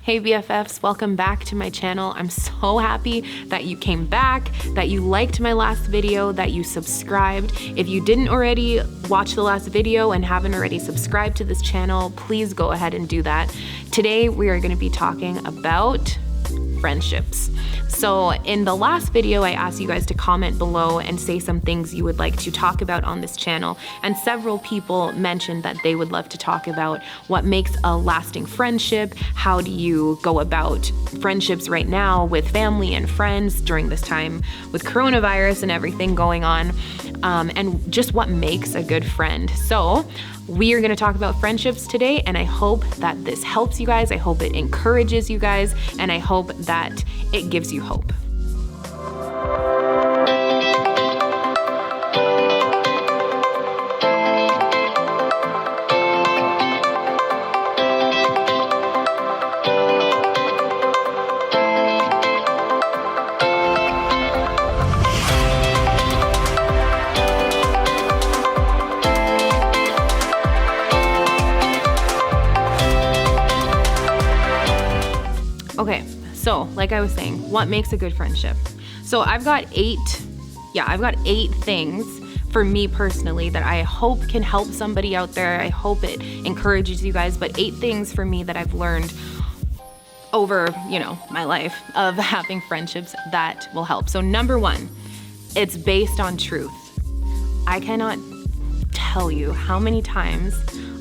Hey BFFs, welcome back to my channel. I'm so happy that you came back, that you liked my last video, that you subscribed. If you didn't already watch the last video and haven't already subscribed to this channel, please go ahead and do that. Today we are going to be talking about friendships. So in the last video, I asked you guys to comment below and say some things you would like to talk about on this channel. And several people mentioned that they would love to talk about what makes a lasting friendship. How do you go about friendships right now with family and friends during this time with coronavirus and everything going on, and just what makes a good friend. So we are going to talk about friendships today, and I hope that this helps you guys. I hope it encourages you guys, and I hope that it gives you hope. Okay, so like I was saying, what makes a good friendship? So I've got eight things for me personally that I hope can help somebody out there. I hope it encourages you guys, but 8 things for me that I've learned over, my life of having friendships that will help. So number 1, it's based on truth. I cannot tell you how many times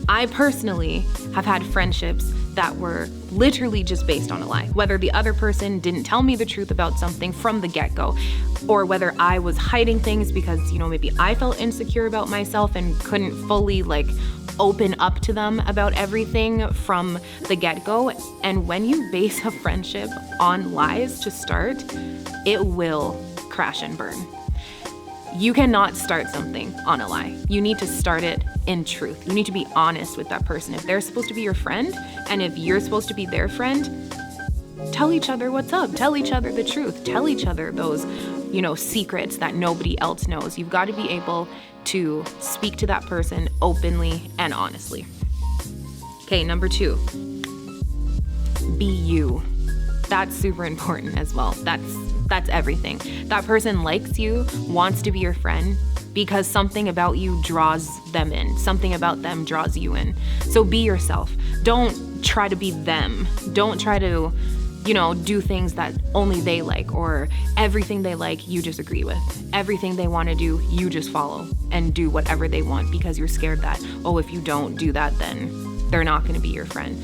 I personally have had friendships that were literally just based on a lie. Whether the other person didn't tell me the truth about something from the get-go, or whether I was hiding things because, maybe I felt insecure about myself and couldn't fully open up to them about everything from the get-go. And when you base a friendship on lies to start, it will crash and burn. You cannot start something on a lie. You need to start it in truth. You need to be honest with that person. If they're supposed to be your friend, and if you're supposed to be their friend, tell each other what's up. Tell each other the truth. Tell each other those, secrets that nobody else knows. You've got to be able to speak to that person openly and honestly. Okay, number 2, be you. That's super important as well. That's everything. That person likes you, wants to be your friend, because something about you draws them in. Something about them draws you in. So be yourself. Don't try to be them. Don't try to, do things that only they like, or everything they like, you just agree with. Everything they want to do, you just follow and do whatever they want because you're scared that, if you don't do that, then they're not going to be your friend.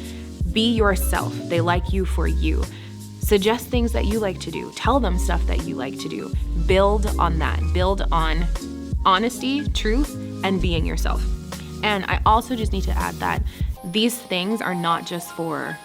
Be yourself. They like you for you. Suggest things that you like to do. Tell them stuff that you like to do. Build on that. Build on honesty, truth, and being yourself. And I also just need to add that these things are not just for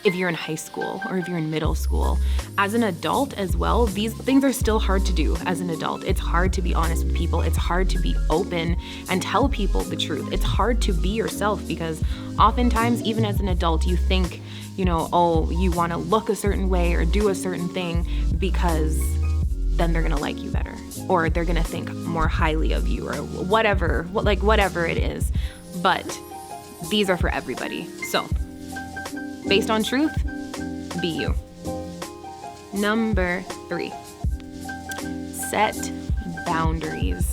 if you're in high school or if you're in middle school. As an adult as well, these things are still hard to do as an adult. It's hard to be honest with people. It's hard to be open and tell people the truth. It's hard to be yourself because oftentimes, even as an adult, you think, you want to look a certain way or do a certain thing because then they're going to like you better, or they're going to think more highly of you, or whatever it is. But these are for everybody. So based on truth, be you. Number 3, set boundaries.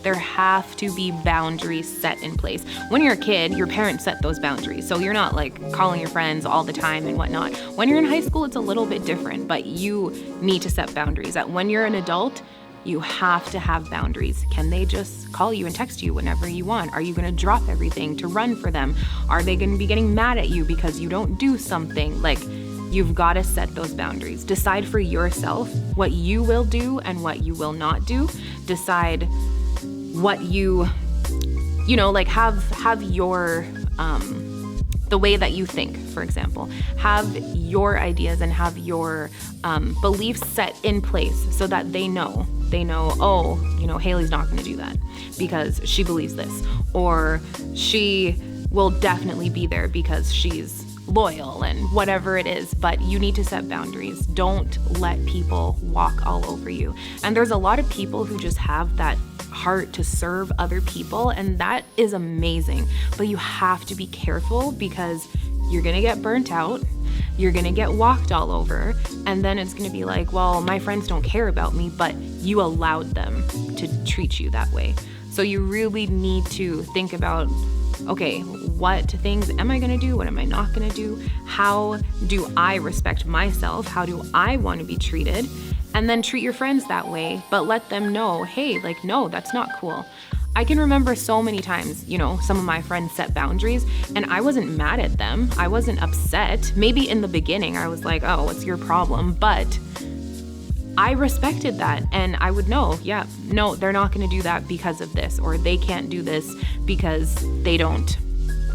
There have to be boundaries set in place. When you're a kid, your parents set those boundaries. So you're not calling your friends all the time and whatnot. When you're in high school, it's a little bit different, but you need to set boundaries. That when you're an adult, you have to have boundaries. Can they just call you and text you whenever you want? Are you going to drop everything to run for them? Are they going to be getting mad at you because you don't do something? You've got to set those boundaries. Decide for yourself what you will do and what you will not do. Decide what you have your the way that you think, for example. Have your ideas and have your beliefs set in place so that they know, Hayleigh's not going to do that because she believes this, or she will definitely be there because she's loyal and whatever it is. But you need to set boundaries. Don't let people walk all over you. And there's a lot of people who just have that heart to serve other people, and that is amazing. But you have to be careful because you're gonna get burnt out. You're going to get walked all over. And then it's going to be like, well, my friends don't care about me, but you allowed them to treat you that way. So you really need to think about, okay, what things am I going to do? What am I not going to do? How do I respect myself? How do I want to be treated? And then treat your friends that way, but let them know, hey, like, no, that's not cool. I can remember so many times, some of my friends set boundaries and I wasn't mad at them. I wasn't upset. Maybe in the beginning I was like, oh, what's your problem? But I respected that, and I would know, yeah, no, they're not going to do that because of this, or they can't do this because they don't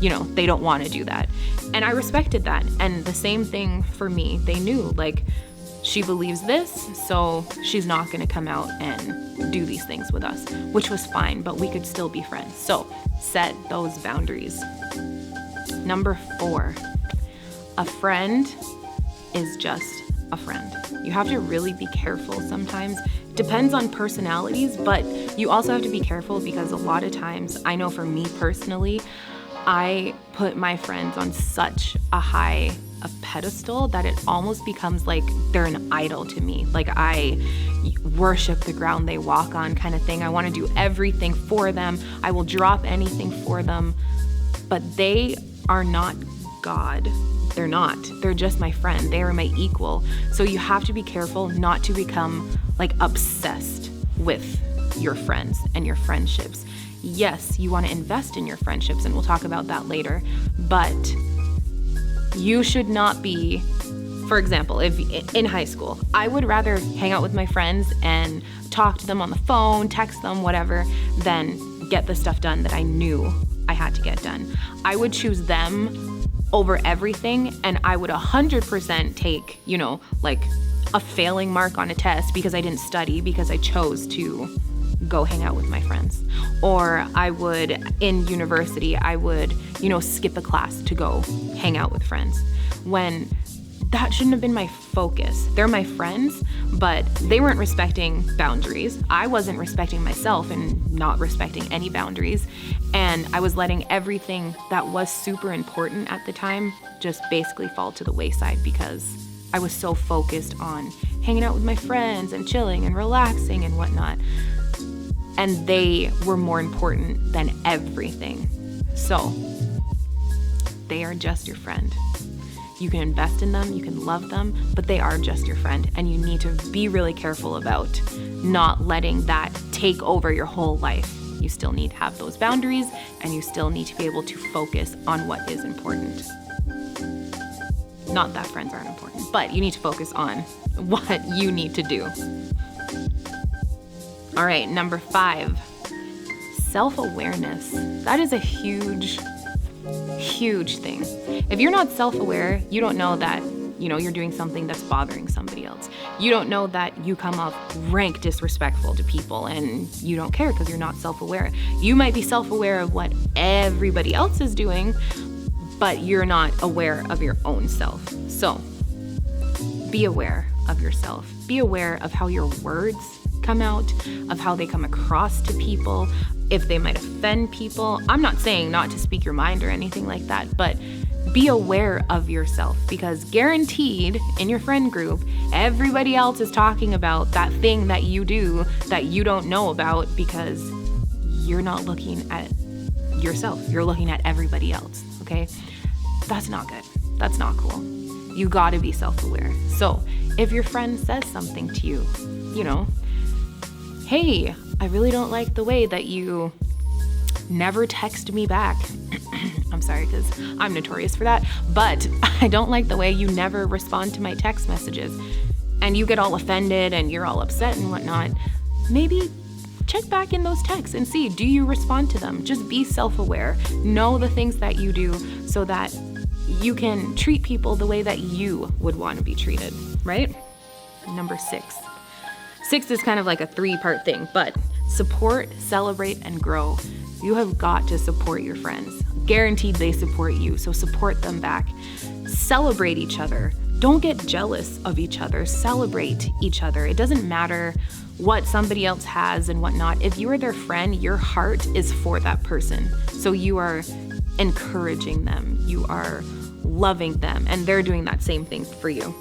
want to do that. And I respected that. And the same thing for me. They knew, like, she believes this, so she's not going to come out and do these things with us, which was fine, but we could still be friends. So set those boundaries. Number 4, a friend is just a friend. You have to really be careful sometimes. Depends on personalities, but you also have to be careful because a lot of times, I know for me personally, I put my friends on such a high pedestal that it almost becomes like they're an idol to me. Like I worship the ground they walk on kind of thing. I want to do everything for them. I will drop anything for them, but they are not God. They're not. They're just my friend. They are my equal. So you have to be careful not to become like obsessed with your friends and your friendships. Yes, you want to invest in your friendships, and we'll talk about that later, but you should not be, for example, if in high school, I would rather hang out with my friends and talk to them on the phone, text them, whatever, than get the stuff done that I knew I had to get done. I would choose them over everything, and I would 100% take, like a failing mark on a test because I didn't study, because I chose to go hang out with my friends. Or I would, in university, I would, skip a class to go hang out with friends, when that shouldn't have been my focus. They're my friends, but they weren't respecting boundaries. I wasn't respecting myself and not respecting any boundaries. And I was letting everything that was super important at the time just basically fall to the wayside because I was so focused on hanging out with my friends and chilling and relaxing and whatnot. And they were more important than everything. So they are just your friend. You can invest in them, you can love them, but they are just your friend. And you need to be really careful about not letting that take over your whole life. You still need to have those boundaries, and you still need to be able to focus on what is important. Not that friends aren't important, but you need to focus on what you need to do. All right, number 5, self-awareness. That is a huge thing. If you're not self-aware, you don't know that, you're doing something that's bothering somebody else. You don't know that you come off rank disrespectful to people, and you don't care because you're not self-aware. You might be self-aware of what everybody else is doing, but you're not aware of your own self. So be aware of yourself. Be aware of how your words come out, of how they come across to people, if they might offend people. I'm not saying not to speak your mind or anything like that, but be aware of yourself, because guaranteed in your friend group, everybody else is talking about that thing that you do that you don't know about because you're not looking at yourself. You're looking at everybody else, okay? That's not good. That's not cool. You gotta be self-aware. So if your friend says something to you, hey, I really don't like the way that you never text me back. I'm sorry, because I'm notorious for that, but I don't like the way you never respond to my text messages. And you get all offended and you're all upset and whatnot. Maybe check back in those texts and see, do you respond to them? Just be self-aware. Know the things that you do so that you can treat people the way that you would want to be treated, right? Number 6. 6 is kind of like a 3-part thing, but support, celebrate, and grow. You have got to support your friends. Guaranteed they support you, so support them back. Celebrate each other. Don't get jealous of each other. Celebrate each other. It doesn't matter what somebody else has and whatnot. If you are their friend, your heart is for that person. So you are encouraging them. You are loving them, and they're doing that same thing for you.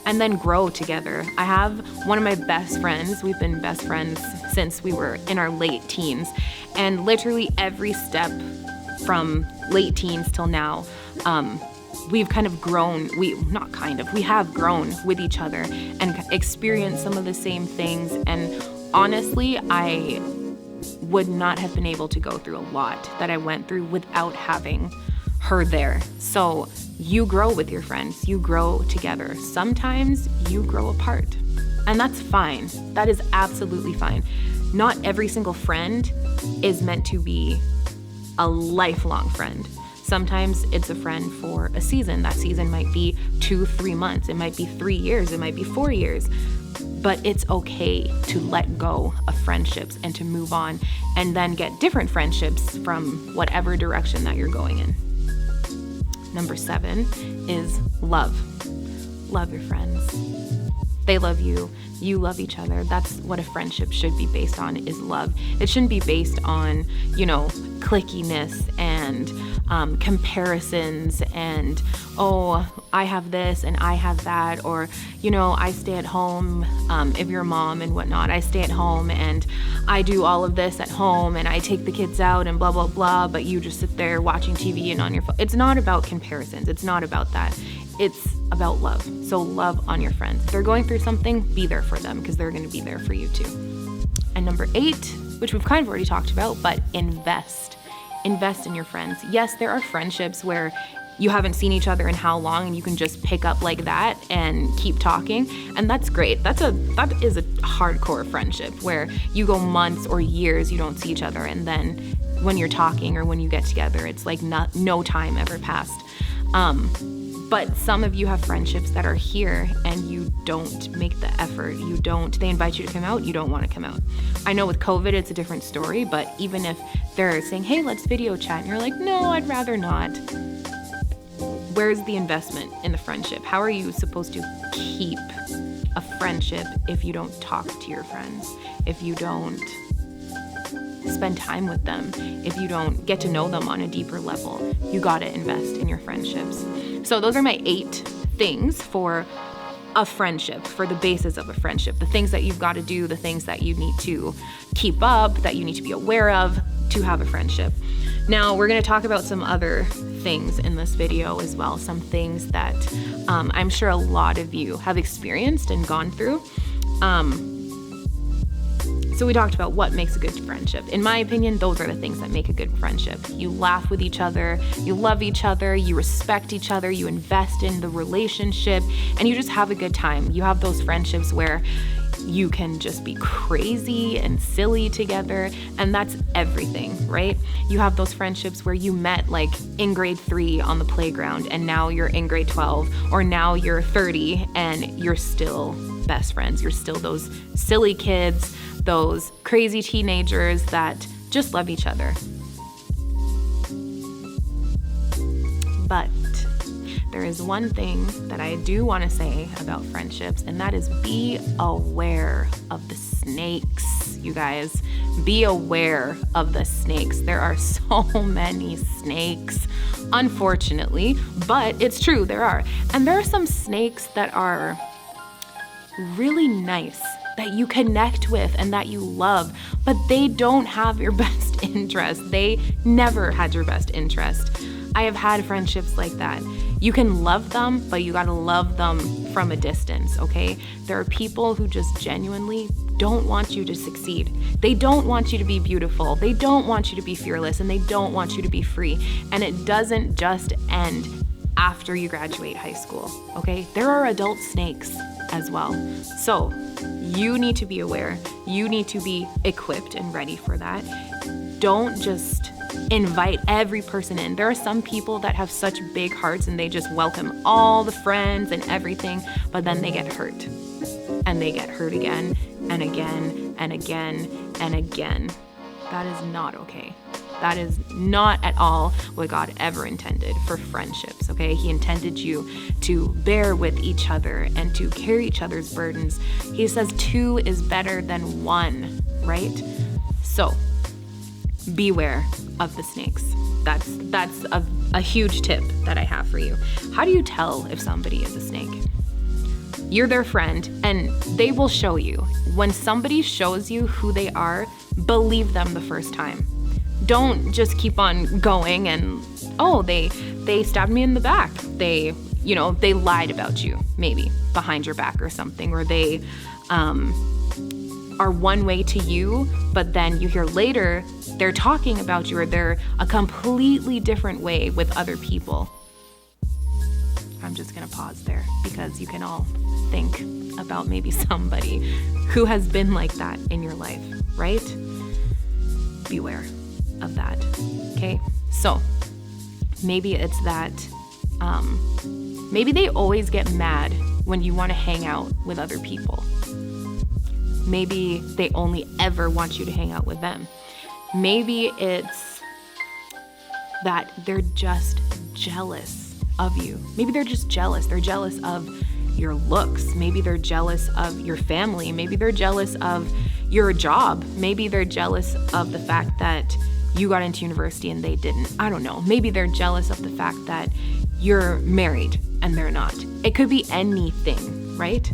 And then grow together. I have one of my best friends. We've been best friends since we were in our late teens. And literally every step from late teens till now, we've kind of grown. We have grown with each other and experienced some of the same things. And honestly, I would not have been able to go through a lot that I went through without having her there. So you grow with your friends, you grow together. Sometimes you grow apart, and that's fine. That is absolutely fine. Not every single friend is meant to be a lifelong friend. Sometimes it's a friend for a season. That season might be 2-3 months. It might be 3 years. It might be 4 years. But it's okay to let go of friendships and to move on and then get different friendships from whatever direction that you're going in. Number 7 is love. Love your friends. They love you. You love each other. That's what a friendship should be based on, is love. It shouldn't be based on, clickiness and comparisons and, oh, I have this and I have that, or, I stay at home, if you're a mom and whatnot, I stay at home and I do all of this at home and I take the kids out and blah, blah, blah, but you just sit there watching TV and on your phone. It's not about comparisons. It's not about that. It's about love. So love on your friends. If they're going through something, be there for them, because they're going to be there for you too. And number 8, which we've kind of already talked about, but invest. Invest in your friends. Yes, there are friendships where you haven't seen each other in how long and you can just pick up like that and keep talking, and that's great. That is a hardcore friendship where you go months or years you don't see each other, and then when you're talking or when you get together, it's like no time ever passed. But some of you have friendships that are here and you don't make the effort. They invite you to come out, you don't want to come out. I know with COVID, it's a different story, but even if they're saying, hey, let's video chat, and you're like, no, I'd rather not. Where's the investment in the friendship? How are you supposed to keep a friendship if you don't talk to your friends, if you don't spend time with them, if you don't get to know them on a deeper level? You gotta invest in your friendships. So those are my 8 things for a friendship, for the basis of a friendship, the things that you've got to do, the things that you need to keep up, that you need to be aware of to have a friendship. Now we're going to talk about some other things in this video as well, some things that I'm sure a lot of you have experienced and gone through. So we talked about what makes a good friendship. In my opinion, those are the things that make a good friendship. You laugh with each other, you love each other, you respect each other, you invest in the relationship, and you just have a good time. You have those friendships where you can just be crazy and silly together, and that's everything, right? You have those friendships where you met like in grade 3 on the playground, and now you're in grade 12, or now you're 30 and you're still best friends. You're still those silly kids, those crazy teenagers that just love each other. But there is one thing that I do want to say about friendships, and that is be aware of the snakes, you guys. Be aware of the snakes. There are so many snakes, unfortunately, but it's true, there are. And there are some snakes that are really nice, that you connect with and that you love, but they don't have your best interest. They never had your best interest. I have had friendships like that. You can love them, but you gotta love them from a distance, okay? There are people who just genuinely don't want you to succeed. They don't want you to be beautiful. They don't want you to be fearless, and they don't want you to be free. And it doesn't just end after you graduate high school, okay? There are adult snakes as well. So you need to be aware. You need to be equipped and ready for that. Don't just invite every person in. There are some people that have such big hearts and they just welcome all the friends and everything, but then they get hurt. And they get hurt again and again and again and again. That is not okay. That is not at all what God ever intended for friendships, okay? He intended you to bear with each other and to carry each other's burdens. He says 2 is better than 1, right? So beware of the snakes. That's a a huge tip that I have for you. How do you tell if somebody is a snake? You're their friend, and they will show you. When somebody shows you who they are, believe them the first time. Don't just keep on going and, oh, they stabbed me in the back. They lied about you, maybe behind your back or something, or they are one way to you, but then you hear later they're talking about you, or they're a completely different way with other people. I'm just gonna pause there because you can all think about maybe somebody who has been like that in your life, right? Beware of that, okay? So maybe it's that, maybe they always get mad when you want to hang out with other people. Maybe they only ever want you to hang out with them. Maybe it's that they're just jealous of you. Maybe they're just jealous. They're jealous of your looks. Maybe they're jealous of your family. Maybe they're jealous of your job. Maybe they're jealous of the fact that you got into university and they didn't. I don't know. Maybe they're jealous of the fact that you're married and they're not. It could be anything, right?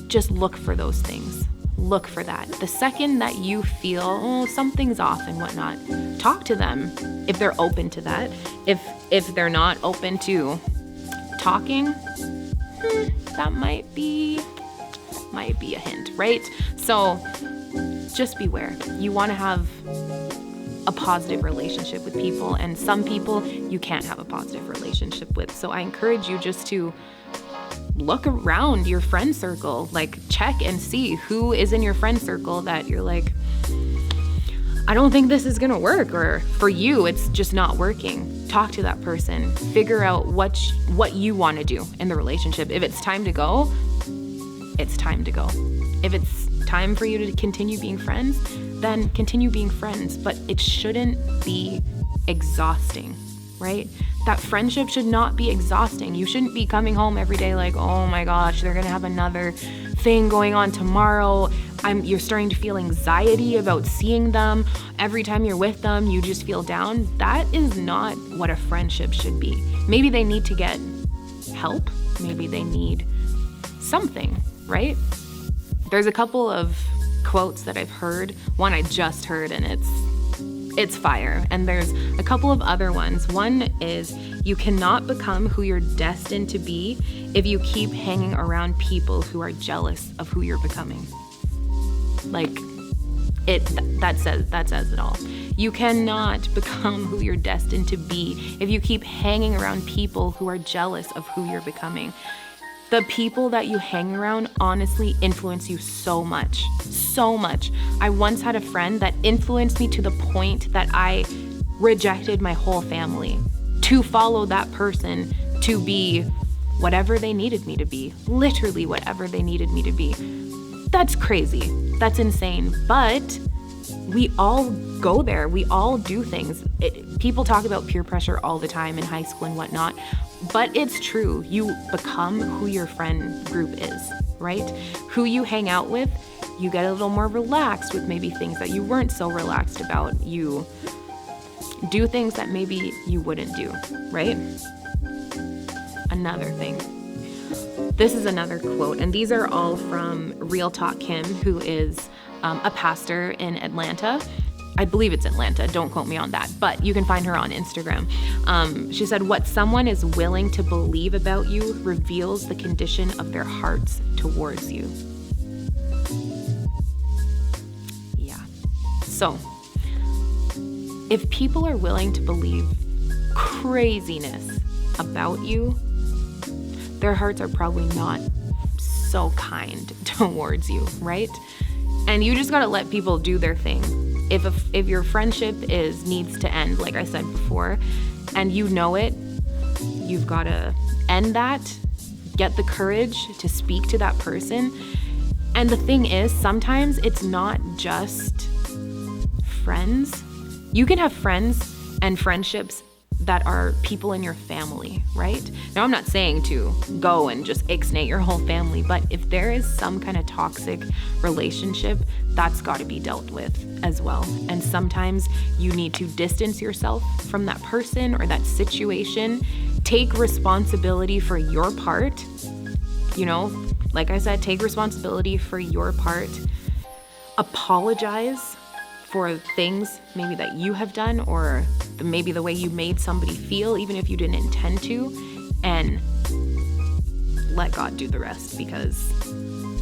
Just look for those things. Look for that. The second that you feel, something's off and whatnot, talk to them if they're open to that. If they're not open to talking, that might be a hint, right? So just beware. You want to have a positive relationship with people, and some people you can't have a positive relationship with. So I encourage you just to look around your friend circle, like check and see who is in your friend circle that you're like, I don't think this is gonna work, or for you, it's just not working. Talk to that person, figure out what you wanna do in the relationship. If it's time to go, it's time to go. If it's time for you to continue being friends, then continue being friends, but it shouldn't be exhausting, right? That friendship should not be exhausting. You shouldn't be coming home every day like, oh my gosh, they're gonna have another thing going on tomorrow. You're starting to feel anxiety about seeing them. Every time you're with them, you just feel down. That is not what a friendship should be. Maybe they need to get help. Maybe they need something, right? There's a couple of quotes that I've heard. One I just heard, and it's fire. And there's a couple of other ones. One is, you cannot become who you're destined to be if you keep hanging around people who are jealous of who you're becoming. Like, that says it all. You cannot become who you're destined to be if you keep hanging around people who are jealous of who you're becoming. The people that you hang around honestly influence you so much, so much. I once had a friend that influenced me to the point that I rejected my whole family to follow that person to be whatever they needed me to be, literally whatever they needed me to be. That's crazy. That's insane. But we all go there. We all do things. People talk about peer pressure all the time in high school and whatnot, but it's true. You become who your friend group is, right? Who you hang out with, you get a little more relaxed with maybe things that you weren't so relaxed about. You do things that maybe you wouldn't do, right? Another thing. This is another quote, and these are all from Real Talk Kim, who is a pastor in Atlanta. I believe it's Atlanta, don't quote me on that, but you can find her on Instagram. She said, what someone is willing to believe about you reveals the condition of their hearts towards you. Yeah. So, if people are willing to believe craziness about you, their hearts are probably not so kind towards you, right? And you just gotta let people do their thing. If your friendship needs to end, like I said before, and you know it, you've gotta end that, get the courage to speak to that person. And the thing is, sometimes it's not just friends. You can have friends and friendships that are people in your family, right? Now, I'm not saying to go and just ixnay your whole family, but if there is some kind of toxic relationship, that's got to be dealt with as well. And sometimes you need to distance yourself from that person or that situation. Take responsibility for your part. Like I said, take responsibility for your part. Apologize for things maybe that you have done, or maybe the way you made somebody feel, even if you didn't intend to, and let God do the rest, because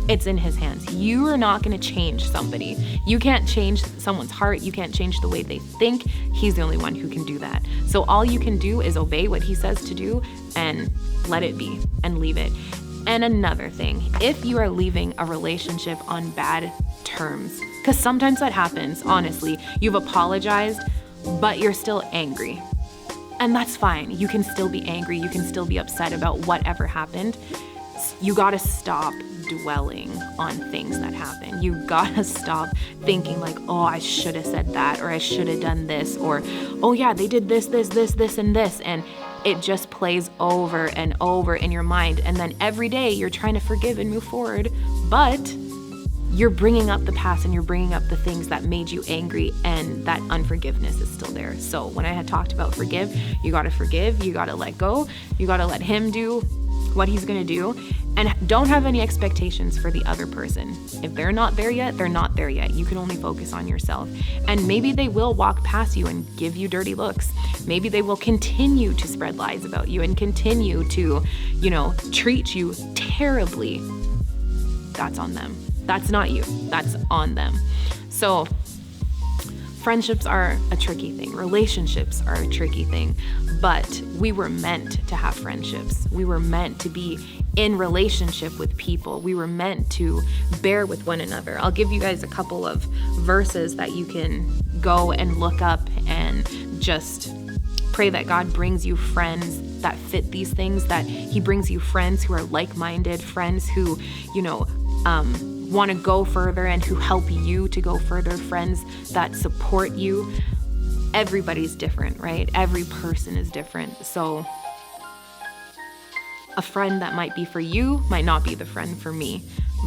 it's in his hands. You are not going to change somebody. You can't change someone's heart. You can't change the way they think. He's the only one who can do that. So all you can do is obey what he says to do and let it be and leave it. And another thing, if you are leaving a relationship on bad terms, because sometimes that happens, honestly, you've apologized, but you're still angry. And that's fine. You can still be angry. You can still be upset about whatever happened. You got to stop dwelling on things that happen. You got to stop thinking like, oh, I should have said that, or I should have done this, or, oh yeah, they did this, and this. And it just plays over and over in your mind. And then every day you're trying to forgive and move forward, but you're bringing up the past and you're bringing up the things that made you angry, and that unforgiveness is still there. So when I had talked about forgive, you got to let go, you got to let him do what he's going to do, and don't have any expectations for the other person. If they're not there yet, they're not there yet. You can only focus on yourself. And maybe they will walk past you and give you dirty looks. Maybe they will continue to spread lies about you and continue to, treat you terribly. That's on them. That's not you. That's on them. So friendships are a tricky thing. Relationships are a tricky thing. But we were meant to have friendships. We were meant to be in relationship with people. We were meant to bear with one another. I'll give you guys a couple of verses that you can go and look up and just pray that God brings you friends that fit these things, that he brings you friends who are like-minded, friends who, want to go further and who help you to go further, friends that support you. Everybody's different, right? Every person is different. So a friend that might be for you might not be the friend for me,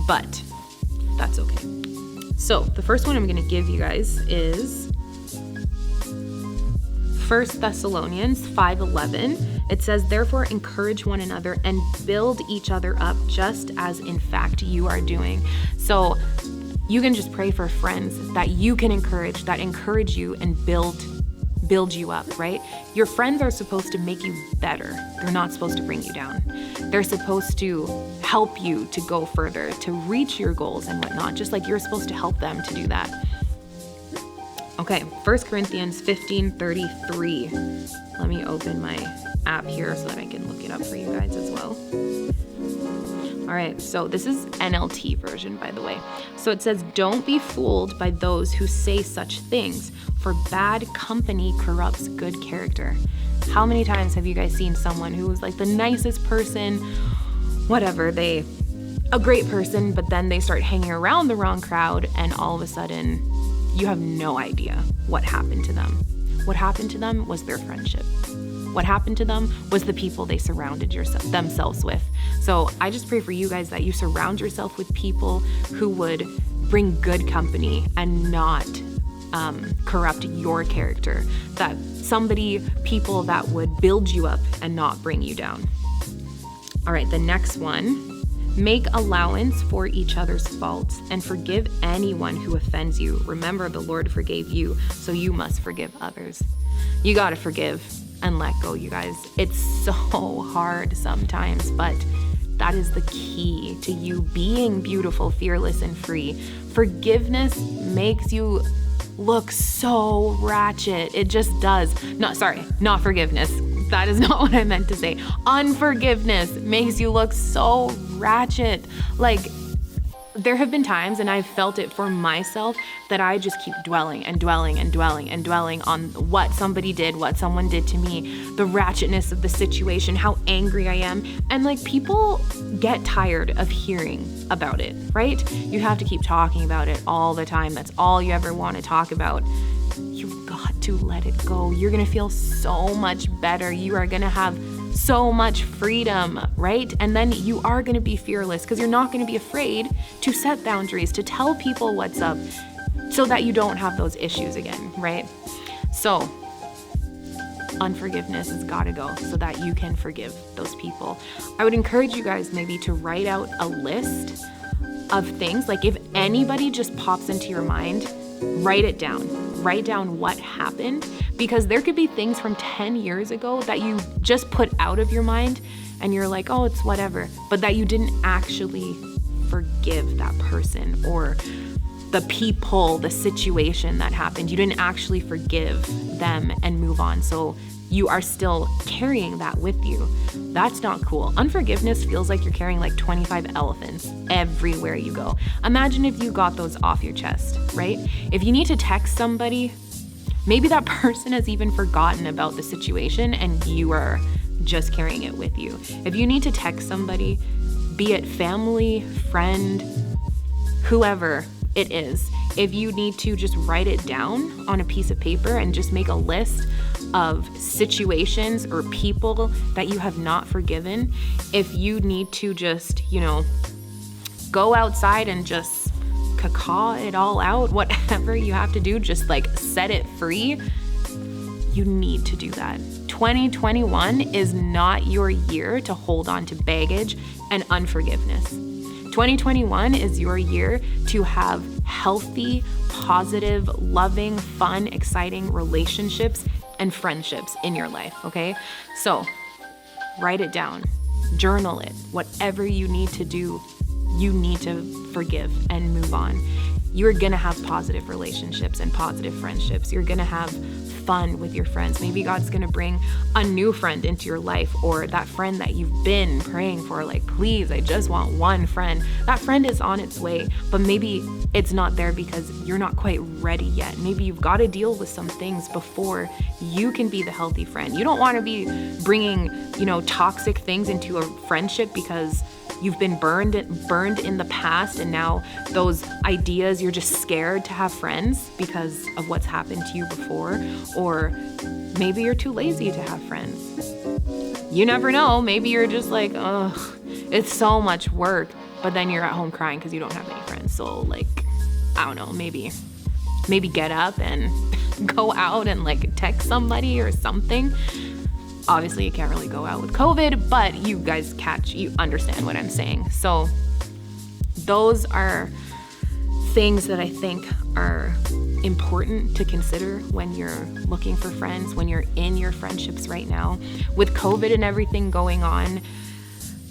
but that's okay. So the first one I'm going to give you guys is 1 Thessalonians 5:11. It says, therefore encourage one another and build each other up, just as in fact you are doing. So you can just pray for friends that you can encourage, that encourage you and build you up, right? Your friends are supposed to make you better. They're not supposed to bring you down. They're supposed to help you to go further, to reach your goals and whatnot, just like you're supposed to help them to do that. Okay, 1 Corinthians 15:33. Let me open my app here so that I can look it up for you guys as well. All right, so this is NLT version, by the way. So it says, don't be fooled by those who say such things, for bad company corrupts good character. How many times have you guys seen someone who was like the nicest person, whatever, a great person, but then they start hanging around the wrong crowd and all of a sudden you have no idea what happened to them. What happened to them was their friendship. What happened to them was the people they surrounded themselves with. So I just pray for you guys that you surround yourself with people who would bring good company and not corrupt your character. That people that would build you up and not bring you down. All right, the next one. Make allowance for each other's faults and forgive anyone who offends you. Remember, the Lord forgave you, so you must forgive others. You got to forgive and let go, you guys. It's so hard sometimes, but that is the key to you being beautiful, fearless, and free. Forgiveness makes you look so ratchet. It just does. Not forgiveness. That is not what I meant to say. Unforgiveness makes you look so ratchet. Like, there have been times, and I've felt it for myself, that I just keep dwelling on what somebody did, what someone did to me, the ratchetness of the situation, how angry I am. And like, people get tired of hearing about it, right? You have to keep talking about it all the time. That's all you ever want to talk about. You've got to let it go. You're gonna feel so much better. You are gonna have so much freedom, right? And then you are gonna be fearless because you're not gonna be afraid to set boundaries, to tell people what's up so that you don't have those issues again, right? So unforgiveness has got to go so that you can forgive those people. I would encourage you guys maybe to write out a list of things. Like if anybody just pops into your mind, write it down. Write down what happened, because there could be things from 10 years ago that you just put out of your mind and you're like, oh, it's whatever, but that you didn't actually forgive that person or the people, the situation that happened. You didn't actually forgive them and move on. So you are still carrying that with you. That's not cool. Unforgiveness feels like you're carrying like 25 elephants everywhere you go. Imagine if you got those off your chest, right? If you need to text somebody, maybe that person has even forgotten about the situation and you are just carrying it with you. If you need to text somebody, be it family, friend, whoever it is, if you need to just write it down on a piece of paper and just make a list of situations or people that you have not forgiven, if you need to just, go outside and just caca it all out, whatever you have to do, just like set it free, you need to do that. 2021 is not your year to hold on to baggage and unforgiveness. 2021 is your year to have healthy, positive, loving, fun, exciting relationships and friendships in your life, okay? So write it down, journal it, whatever you need to do, you need to forgive and move on. You're gonna have positive relationships and positive friendships. You're gonna have fun with your friends. Maybe God's gonna bring a new friend into your life, or that friend that you've been praying for, like, please, I just want one friend. That friend is on its way, but maybe it's not there because you're not quite ready yet. Maybe you've got to deal with some things before you can be the healthy friend. You don't want to be bringing, toxic things into a friendship because you've been burned in the past, and now those ideas, you're just scared to have friends because of what's happened to you before, or maybe you're too lazy to have friends. You never know. Maybe you're just like, ugh, it's so much work, but then you're at home crying because you don't have any friends. So like, I don't know, maybe get up and go out and like text somebody or something. Obviously, you can't really go out with COVID, but you guys you understand what I'm saying. So those are things that I think are important to consider when you're looking for friends, when you're in your friendships right now. With COVID and everything going on,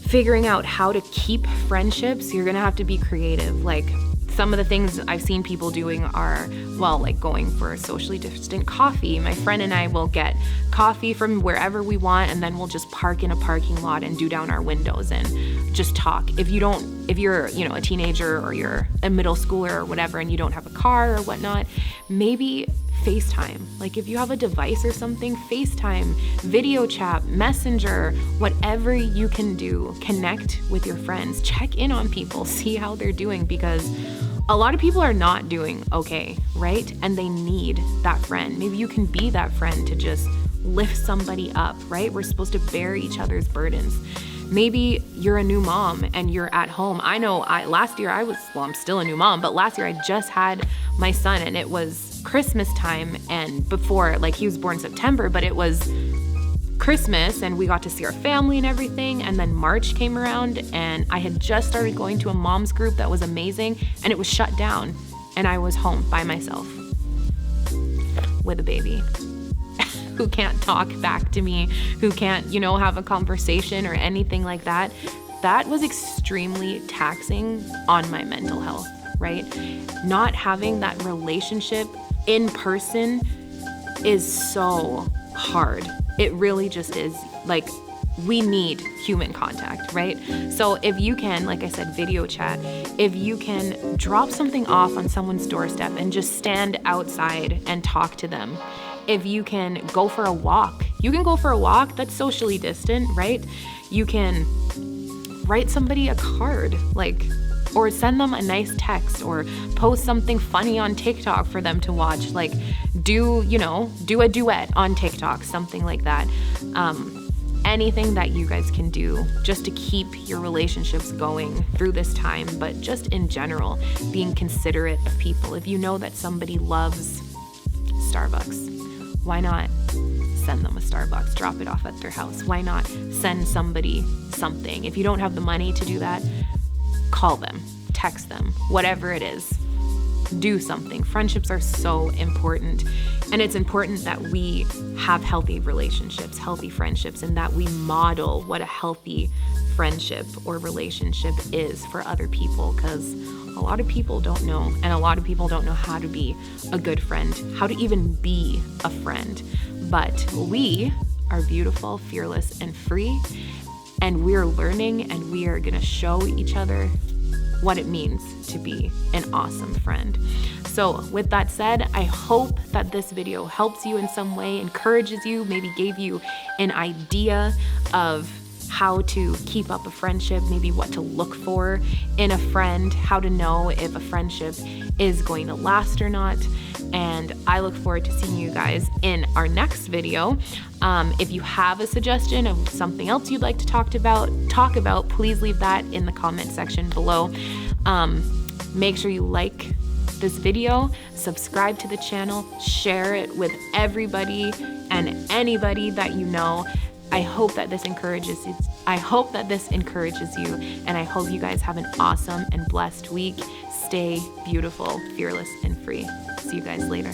figuring out how to keep friendships, you're gonna have to be creative. Like, some of the things I've seen people doing are, like going for a socially distant coffee. My friend and I will get coffee from wherever we want, and then we'll just park in a parking lot and do down our windows and just talk. If you're, a teenager or you're a middle schooler or whatever, and you don't have a car or whatnot, maybe FaceTime. Like if you have a device or something, FaceTime, video chat, Messenger, whatever you can do, connect with your friends, check in on people, see how they're doing, because a lot of people are not doing okay, right? And they need that friend. Maybe you can be that friend to just lift somebody up, right? We're supposed to bear each other's burdens. Maybe you're a new mom and you're at home. I know last year I'm still a new mom, but last year I just had my son, and it was Christmas time, and before, like, he was born September, but it was Christmas and we got to see our family and everything. And then March came around and I had just started going to a mom's group that was amazing, and it was shut down, and I was home by myself with a baby who can't talk back to me, who can't, have a conversation or anything like that. That was extremely taxing on my mental health, right? Not having that relationship in person is so hard. It really just is. Like, we need human contact, right? So if you can, like I said, video chat, if you can drop something off on someone's doorstep and just stand outside and talk to them, if you can go for a walk, that's socially distant, right? You can write somebody a card, like or send them a nice text, or post something funny on TikTok for them to watch. Like do a duet on TikTok, something like that. Anything that you guys can do just to keep your relationships going through this time, but just in general, being considerate of people. If you know that somebody loves Starbucks, why not send them a Starbucks, drop it off at their house? Why not send somebody something? If you don't have the money to do that, call them, text them, whatever it is. Do something. Friendships are so important, and it's important that we have healthy relationships, healthy friendships, and that we model what a healthy friendship or relationship is for other people, because a lot of people don't know, and a lot of people don't know how to be a good friend, how to even be a friend. But we are beautiful, fearless, and free, and we're learning, and we are going to show each other what it means to be an awesome friend. So with that said, I hope that this video helps you in some way, encourages you, maybe gave you an idea of how to keep up a friendship, maybe what to look for in a friend, how to know if a friendship is going to last or not. And I look forward to seeing you guys in our next video. If you have a suggestion of something else you'd like to talk about, please leave that in the comment section below. Make sure you like this video, subscribe to the channel, share it with everybody and anybody that you know. I hope that this encourages you. I hope you, and I hope you guys have an awesome and blessed week. Stay beautiful, fearless, and free. See you guys later.